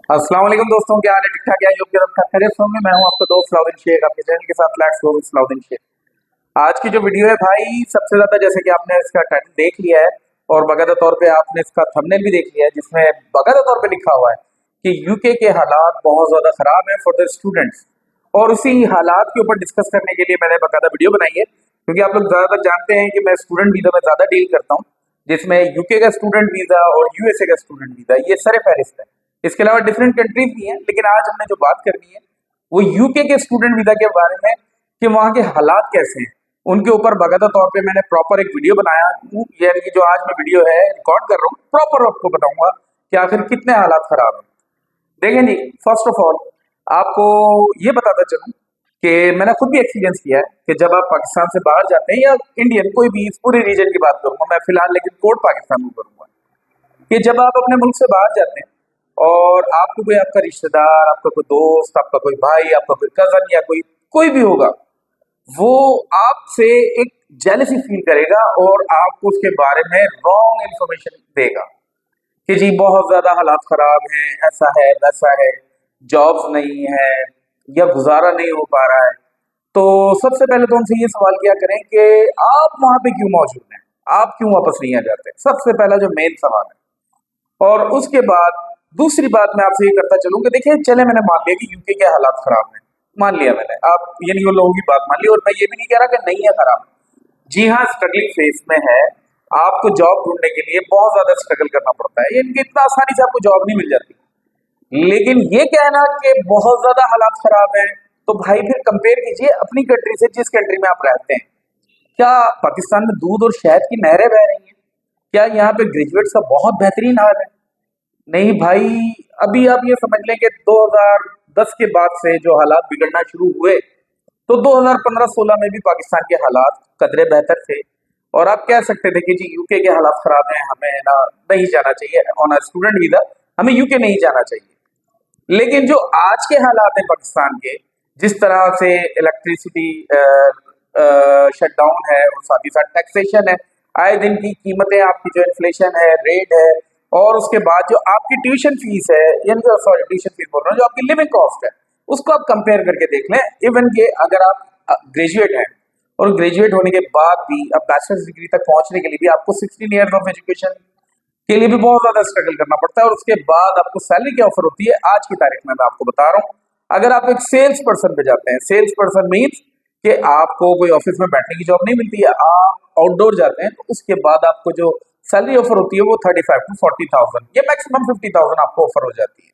अस्सलाम वालेकुम दोस्तों, क्या हाल है? ठीक ठाक है? योग के सब खैरियत से होंगे। मैं हूं आपका दोस्त सलाउद्दीन शेख, आपके चैनल के साथ let's go with Salauddin Shaikh. आज की जो वीडियो है भाई, सबसे ज्यादा जैसे कि आपने इसका टाइटल देख लिया है और बाकायदा तौर पे आपने इसका थंबनेल भी देख लिया है, जिसमें बाकायदा तौर पे लिखा हुआ है कि यूके के हालात बहुत ज्यादा खराब है फॉर द स्टूडेंट्स। और उसी हालात के ऊपर डिस्कस करने के लिए मैंने बाकायदा वीडियो बनाई है, क्योंकि आप लोग ज्यादातर जानते हैं कि मैं स्टूडेंट वीजा में ज्यादा डील करता हूँ, जिसमें यूके का स्टूडेंट वीजा और यूएसए का स्टूडेंट वीजा ये सर फहरिस्त है। इसके अलावा डिफरेंट कंट्रीज भी हैं, लेकिन आज हमने जो बात करनी है वो यूके के स्टूडेंट वीजा के बारे में, कि वहाँ के हालात कैसे हैं। उनके ऊपर बाकायदा तौर पे मैंने प्रॉपर एक वीडियो बनाया हूँ, यानी कि जो आज मैं वीडियो है रिकॉर्ड कर रहा हूँ, प्रॉपर आपको बताऊंगा कि आखिर कितने हालात खराब हैं। देखें जी, फर्स्ट ऑफ ऑल आपको ये बताता चलूं कि मैंने खुद भी एक्सपीरियंस किया है कि जब आप पाकिस्तान से बाहर जाते हैं, या इंडियन कोई भी इस पूरे रीजन की बात करूंगा मैं फिलहाल, लेकिन कोड पाकिस्तान में करूंगा, कि जब आप अपने मुल्क से बाहर जाते हैं और आपको कोई आपका रिश्तेदार, आपका कोई दोस्त, आपका कोई भाई, आपका कोई कजन या कोई कोई भी होगा, वो आपसे एक जेलसी फील करेगा और आपको उसके बारे में रॉन्ग इंफॉर्मेशन देगा कि जी बहुत ज्यादा हालात खराब हैं, ऐसा है वैसा है, जॉब्स नहीं है या गुजारा नहीं हो पा रहा है। तो सबसे पहले तो उनसे ये सवाल किया करें कि आप वहां पे क्यों मौजूद हैं, आप क्यों वापस नहीं आ जाते। सबसे पहला जो मेन सवाल है। और उसके बाद दूसरी बात मैं आपसे ये करता चलूं कि देखिए, चले मैंने मान लिया कि यूके के हालात खराब हैं, मान लिया मैंने, आप यानी वो लोगों की बात मान ली, और मैं ये भी नहीं कह रहा कि नहीं है खराब। जी हाँ, स्ट्रगलिंग फेज में है। आपको जॉब ढूंढने के लिए बहुत ज्यादा स्ट्रगल करना पड़ता है, यानी कि इतना आसानी से आपको जॉब नहीं मिल जाती। लेकिन ये कहना कि बहुत ज्यादा हालात खराब हैं, तो भाई फिर कंपेयर कीजिए अपनी कंट्री से, जिस कंट्री में आप रहते हैं। क्या पाकिस्तान में दूध और शहद की नहरें बह रही हैं? क्या यहाँ पे ग्रेजुएट्स का बहुत बेहतरीन हाल है? नहीं भाई। अभी आप ये समझ लें कि 2010 के बाद से जो हालात बिगड़ना शुरू हुए, तो 2015-16 में भी पाकिस्तान के हालात कदरे बेहतर थे। और आप कह सकते थे कि जी यूके के हालात खराब हैं, हमें ना नहीं जाना चाहिए ऑन अ स्टूडेंट वीजा, हमें यूके नहीं जाना चाहिए। लेकिन जो आज के हालात हैं पाकिस्तान के, जिस तरह से इलेक्ट्रिसिटी शटडाउन है और साथ ही साथ टैक्सेशन है, आए दिन की कीमतें, आपकी जो इन्फ्लेशन है, रेट है, और उसके बाद जो आपकी ट्यूशन फीस है, यानी कि सॉरी ट्यूशन फीस बोल रहा हूँ, जो आपकी लिविंग कॉस्ट है, उसको आप कंपेयर करके देख लें। इवन के अगर आप ग्रेजुएट हैं और ग्रेजुएट होने के बाद भी अब बैचलर्स डिग्री तक पहुंचने के लिए भी आपको 16 ईयर्स ऑफ एजुकेशन के लिए भी बहुत ज्यादा स्ट्रगल करना पड़ता है, और उसके बाद आपको सैलरी क्या ऑफर होती है आज की तारीख में मैं आपको बता रहा हूँ। अगर आप एक सेल्स पर्सन पे जाते हैं, सेल्स पर्सन मीन्स कि आपको कोई ऑफिस में बैठने की जॉब नहीं मिलती है, आप आउटडोर जाते हैं, तो उसके बाद आपको जो सैलरी ऑफर होती है वो 35 to 40,000, ये मैक्सिमम 50,000 आपको ऑफर हो जाती है।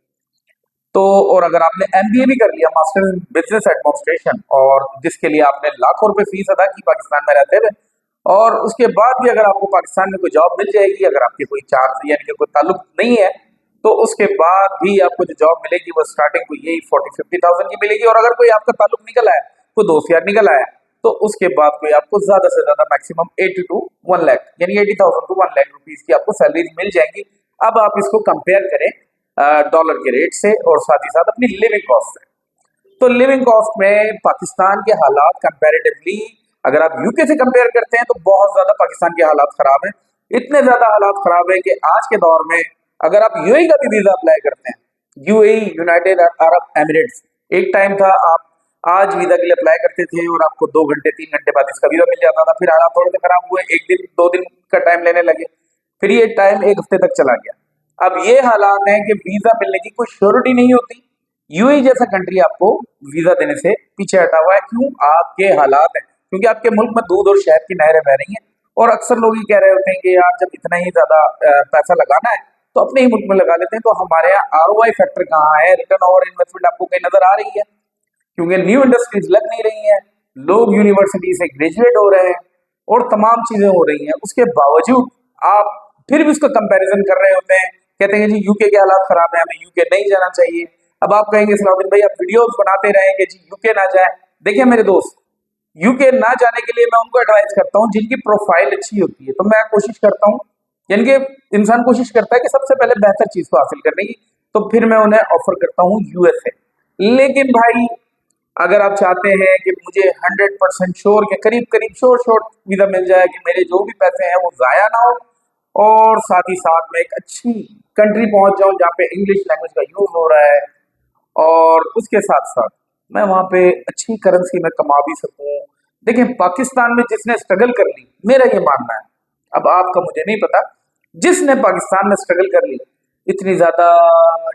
तो और अगर आपने एमबीए भी कर लिया, मास्टर इन बिजनेस एडमिनिस्ट्रेशन, और जिसके लिए आपने लाखों रुपए फीस अदा की पाकिस्तान में रहते हुए, और उसके बाद भी अगर आपको पाकिस्तान में कोई जॉब मिल जाएगी, अगर आपके कोई चार्ज यानी कि कोई ताल्लुक नहीं है, तो उसके बाद भी आपको जो जॉब मिलेगी वो स्टार्टिंग को यही 40-50,000 की मिलेगी। और अगर कोई आपका ताल्लुक निकल आया, कोई दोस्त यार निकल आया, तो उसके बाद कोई आपको ज्यादा से ज्यादा मैक्सिमम 80 to 1 लाख, यानी 80,000 to 1 लाख रुपीज की आपको सैलरी मिल जाएंगी। अब आप इसको कंपेयर करें डॉलर के रेट से और साथ ही साथ अपनी लिविंग कॉस्ट से। तो लिविंग कॉस्ट में पाकिस्तान के हालात कंपैरेटिवली, अगर आप यूके से कंपेयर करते हैं, तो बहुत ज्यादा पाकिस्तान के हालात खराब हैं। इतने ज्यादा हालात खराब है कि आज के दौर में अगर आप यूएई का भी वीजा अप्लाई करते हैं, यूएई यूनाइटेड अरब एमिरेट्स, एक टाइम था आप आज वीजा के लिए अप्लाई करते थे और आपको 2 घंटे 3 घंटे बाद इसका वीजा मिल जाता था। फिर हालात थोड़े से खराब हुए, 1 दिन 2 दिन का टाइम लेने लगे, फिर ये टाइम एक हफ्ते तक चला गया। अब ये हालात हैं कि वीजा मिलने की कोई श्योरिटी नहीं होती। यूएई जैसा कंट्री आपको वीजा देने से पीछे हटा हुआ है। क्यों? आपके हालात हैं, क्योंकि आपके मुल्क में दूध और शहद की नहरें बह रही हैं। और अक्सर लोग ये कह रहे होते हैं कि यार जब इतना ही ज्यादा पैसा लगाना है तो अपने ही मुल्क में लगा लेते हैं। तो हमारे यहाँ आरओआई फैक्टर कहाँ है, रिटर्न ओवर इन्वेस्टमेंट आपको कहीं नजर आ रही है? क्योंकि न्यू इंडस्ट्रीज लग नहीं रही हैं, लोग यूनिवर्सिटी से ग्रेजुएट हो रहे हैं और तमाम चीजें हो रही हैं, उसके बावजूद आप फिर भी उसका कंपैरिजन कर रहे होते हैं, कहते हैं जी यूके के हालात खराब है, हमें यूके नहीं जाना चाहिए। अब आप कहेंगे सलाउद्दीन भाई आप वीडियोस बनाते रहें कि जी यूके ना जाए। देखिए मेरे दोस्त, यूके ना जाने के लिए मैं उनको एडवाइस करता हूँ जिनकी प्रोफाइल अच्छी होती है। तो मैं कोशिश करता हूँ, यानी कि इंसान कोशिश करता है कि सबसे पहले बेहतर चीज को हासिल करने की, तो फिर मैं उन्हें ऑफर करता हूँ यूएसए। लेकिन भाई अगर आप चाहते हैं कि मुझे 100% श्योर के करीब करीब श्योर श्योर वीजा मिल जाए कि मेरे जो भी पैसे हैं वो जाया ना हो, और साथ ही साथ मैं एक अच्छी कंट्री पहुंच जाऊं जहाँ पे इंग्लिश लैंग्वेज का यूज हो रहा है, और उसके साथ साथ मैं वहां पे अच्छी करेंसी में कमा भी सकूं। देखिए, पाकिस्तान में जिसने स्ट्रगल कर ली, मेरा ये मानना है, अब आपका मुझे नहीं पता, जिसने पाकिस्तान में स्ट्रगल कर ली, इतनी ज्यादा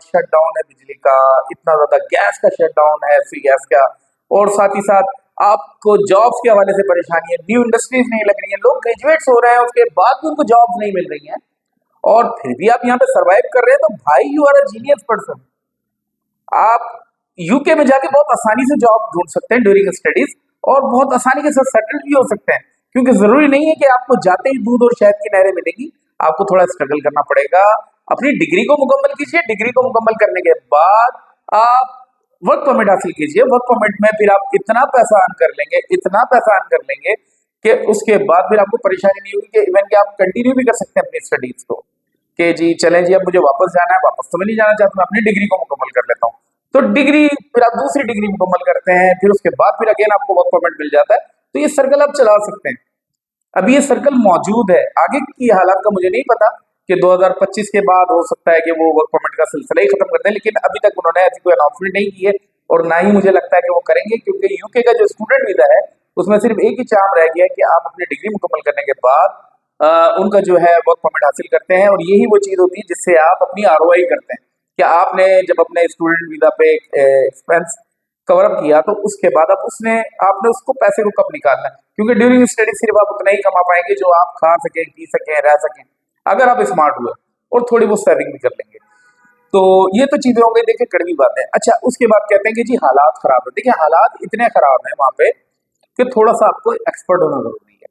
शटडाउन है बिजली का, इतना ज्यादा गैस का शटडाउन है, फ्री गैस का, और साथ ही साथ आपको जॉब्स के हवाले से परेशानी है, न्यू इंडस्ट्रीज नहीं लग रही है, लोग ग्रेजुएट्स हो रहे हैं उसके बाद भी उनको जॉब्स नहीं मिल रही हैं, और फिर भी आप यहाँ पे सरवाइव कर रहे हैं, तो भाई you are a genius person. आप यूके में जाके बहुत आसानी से जॉब ढूंढ सकते हैं ड्यूरिंग स्टडीज, और बहुत आसानी के साथ सेटल भी हो सकते हैं, क्योंकि जरूरी नहीं है कि आपको जाते ही दूध और शहद की नहरें मिलेगी, आपको थोड़ा स्ट्रगल करना पड़ेगा। अपनी डिग्री को मुकम्मल कीजिए, डिग्री को मुकम्मल करने के बाद आप वर्क परमिट हासिल कीजिए, वर्क परमिट में फिर आप इतना पैसा अर्न कर लेंगे, इतना पैसा अर्न कर लेंगे कि उसके बाद फिर आपको परेशानी नहीं होगी, कि इवन कि आप कंटिन्यू भी कर सकते हैं अपनी स्टडीज को, कि जी चलें जी, अब मुझे वापस जाना है, वापस तो मैं नहीं जाना चाहता, मैं अपनी डिग्री को मुकम्मल कर लेता हूँ। तो डिग्री, फिर आप दूसरी डिग्री मुकम्मल करते हैं, फिर उसके बाद फिर अगेन आपको वर्क परमिट मिल जाता है, तो ये सर्कल आप चला सकते हैं। अभी ये सर्कल मौजूद है, आगे की हालात का मुझे नहीं पता कि 2025 के बाद हो सकता है कि वो वर्क परमिट का सिलसिला ही खत्म कर दें, लेकिन अभी तक उन्होंने ऐसी कोई अनाउंसमेंट नहीं की है, और ना ही मुझे लगता है कि वो करेंगे, क्योंकि यूके का जो स्टूडेंट वीजा है उसमें सिर्फ एक ही चार्म रह गया है कि आप अपनी डिग्री मुकम्मल करने के बाद उनका जो है वर्क परमिट हासिल करते हैं, और यही वो चीज होती है जिससे आप अपनी आरओआई करते हैं, कि आपने जब अपने स्टूडेंट वीजा पे एक्सपेंस कवर अप किया, तो उसके बाद आप उसने आपने उसको पैसे को कब निकालना है, क्योंकि ड्यूरिंग स्टडी सिर्फ आप उतना ही कमा पाएंगे जो आप खा सकें, पी सकें, रह सकें, अगर आप स्मार्ट हुए और थोड़ी बहुत सेविंग भी कर लेंगे। तो ये तो चीजें हो गई, देखिए कड़वी बात है। अच्छा, उसके बाद कहते हैं कि जी हालात खराब है। देखिए, हालात इतने खराब हैं वहां पे कि थोड़ा सा आपको एक्सपर्ट होना जरूरी है।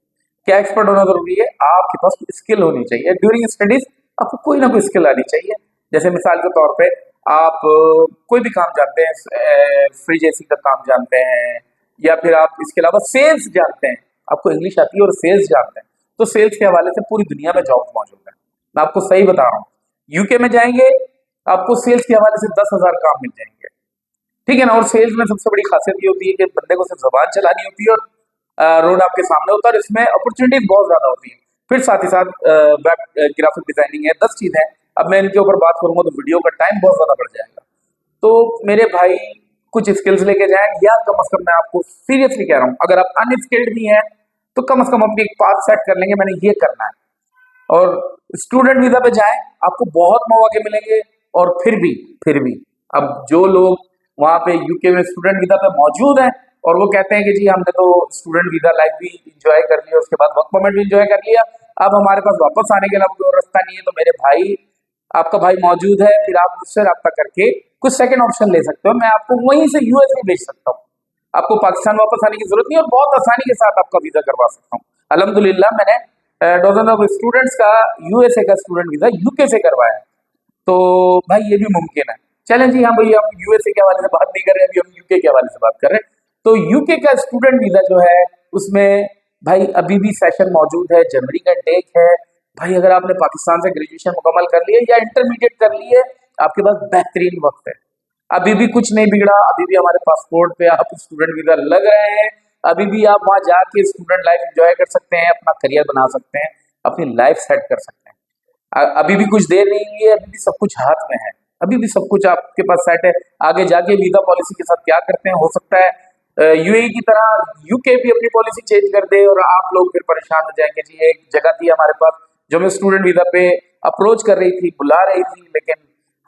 क्या एक्सपर्ट होना जरूरी है? आपके पास स्किल होनी चाहिए ड्यूरिंग स्टडीज, आपको कोई ना कोई स्किल आनी चाहिए। जैसे मिसाल के तौर पे आप कोई भी काम जानते हैं, फ्रिज एसी का काम जानते हैं, या फिर आप इसके अलावा सेल्स जानते हैं, आपको इंग्लिश आती है और सेल्स जानते हैं, तो सेल्स के हवाले से पूरी दुनिया में जॉब मौजूद है। मैं आपको सही बता रहा हूँ, यूके में जाएंगे आपको सेल्स के हवाले से 10,000 काम मिल जाएंगे, ठीक है ना। और सेल्स में सबसे बड़ी खासियत ये होती है कि बंदे को सिर्फ जबान चलानी होती है, और रोड आपके सामने होता है, और इसमें अपॉर्चुनिटीज बहुत ज्यादा होती है। फिर साथ ही साथ वेब ग्राफिक डिजाइनिंग है, 10 चीजें हैं। अब मैं इनके ऊपर बात करूंगा तो वीडियो का टाइम बहुत ज्यादा बढ़ जाएगा। तो मेरे भाई, कुछ स्किल्स लेके जाएं, या कम से कम मैं आपको सीरियसली कह रहा हूं, अगर आप अनस्किल्ड भी हैं तो कम से कम अपनी एक पाथ सेट कर लेंगे, मैंने ये करना है, और स्टूडेंट वीजा पे जाएं, आपको बहुत मौके मिलेंगे। और फिर भी अब जो लोग वहां पे यूके में स्टूडेंट वीजा पे मौजूद हैं, और वो कहते हैं कि जी हमने तो स्टूडेंट वीजा लाइफ भी इंजॉय कर लिया, उसके बाद वर्क परमिट भी इंजॉय कर लिया, अब हमारे पास वापस आने के अलावा कोई और रास्ता नहीं है, तो मेरे भाई, आपका भाई मौजूद है, फिर आप मुझसे रब्ता करके कुछ सेकंड ऑप्शन ले सकते हो। मैं आपको वहीं से यूएस भी भेज सकता हूँ, आपको पाकिस्तान वापस आने की जरूरत नहीं, और बहुत आसानी के साथ आपका वीजा करवा सकता हूँ। अल्हम्दुलिल्लाह, मैंने डजन ऑफ स्टूडेंट्स का यूएसए का स्टूडेंट वीजा यूके से करवाया है, तो भाई ये भी मुमकिन है। चलें जी, हाँ भाई, हम यूएसए के हवाले से बात नहीं कर रहे, अभी हम यूके के हवाले से बात कर रहे हैं। तो यूके का स्टूडेंट वीजा जो है, उसमें भाई अभी भी सेशन मौजूद है, जनवरी का टेक है। भाई अगर आपने पाकिस्तान से ग्रेजुएशन मुकम्मल कर लिया या इंटरमीडिएट कर लिए, आपके पास बेहतरीन वक्त है, अभी भी कुछ नहीं बिगड़ा, अभी भी हमारे पासपोर्ट पे आप स्टूडेंट वीजा लग रहे हैं, अभी भी आप वहां जाके स्टूडेंट लाइफ एंजॉय कर सकते हैं, अपना करियर बना सकते हैं, अपनी लाइफ सेट कर सकते हैं। अभी भी कुछ देर नहीं हुई है, अभी भी सब कुछ हाथ में है, अभी भी सब कुछ आपके पास सेट है। आगे जाके वीजा पॉलिसी के साथ क्या करते हैं, हो सकता है यूएई की तरह यूके भी अपनी पॉलिसी चेंज कर दे, और आप लोग फिर परेशान हो जाएंगे। जी, एक जगह थी हमारे पास जो हमें स्टूडेंट वीजा पे अप्रोच कर रही थी, बुला रही थी, लेकिन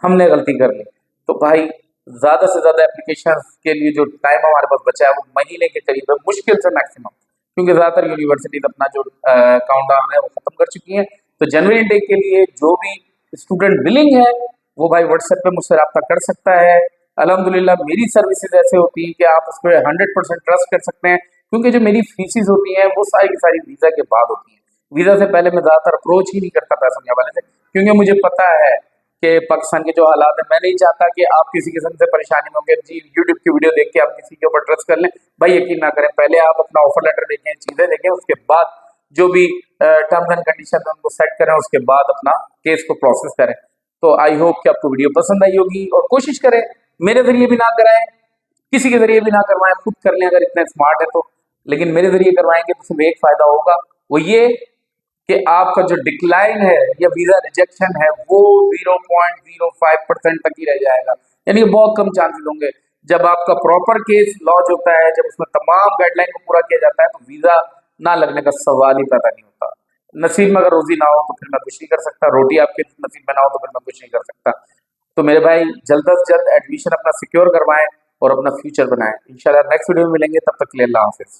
हमने गलती कर ली। तो भाई, ज्यादा से ज्यादा एप्लीकेशन के लिए जो टाइम हमारे पास बचा है वो महीने के करीब है, मुश्किल से मैक्सिमम, क्योंकि ज्यादातर यूनिवर्सिटीज अपना जो काउंट डाउन है वो खत्म कर चुकी हैं। तो जनवरी इनटेक के लिए जो भी स्टूडेंट विलिंग है, वो भाई व्हाट्सएप पे मुझसे रब्ता कर सकता है। अल्हम्दुलिल्लाह, मेरी सर्विसेज ऐसे होती हैं कि आप उस पर 100% ट्रस्ट कर सकते हैं, क्योंकि जो मेरी फीसिस होती हैं वो सारी की सारी वीजा के बाद होती हैं। वीजा से पहले मैं ज्यादातर अप्रोच ही नहीं करता पैसों के हवाले से, क्योंकि मुझे पता है कि पाकिस्तान के जो हालात है, मैं नहीं चाहता कि आप किसी किस्म से परेशानी में होंगे। जी, यूट्यूब की वीडियो देख के आप किसी के ऊपर ट्रस्ट कर लें, भाई यकीन ना करें। पहले आप अपना ऑफर लेटर देखें, चीजें देखें, उसके बाद जो भी टर्म्स एंड कंडीशन है उनको सेट करें, उसके बाद अपना केस को प्रोसेस करें। तो आई होप कि आपको वीडियो पसंद आई होगी, और कोशिश करें मेरे जरिए भी ना कराएं, किसी के जरिए भी ना करवाएं, खुद कर लें अगर इतने स्मार्ट है तो। लेकिन मेरे जरिए करवाएंगे तो सिर्फ एक फायदा होगा, वो ये कि आपका जो डिक्लाइन है या वीजा रिजेक्शन है वो 0.05% तक ही रह जाएगा, यानी कि बहुत कम चांसेस होंगे। जब आपका प्रॉपर केस लॉन्च होता है, जब उसमें तमाम गाइडलाइन को पूरा किया जाता है, तो वीजा ना लगने का सवाल ही पैदा नहीं होता। नसीब में अगर रोजी ना हो तो फिर मैं कुछ नहीं कर सकता, रोटी आपके नसीब में ना हो तो फिर मैं कुछ नहीं कर सकता। तो मेरे भाई जल्द से जल्द एडमिशन अपना सिक्योर करवाएं और अपना फ्यूचर बनाएं। इंशाल्लाह नेक्स्ट वीडियो में मिलेंगे, तब तक के लिए अल्लाह हाफिज।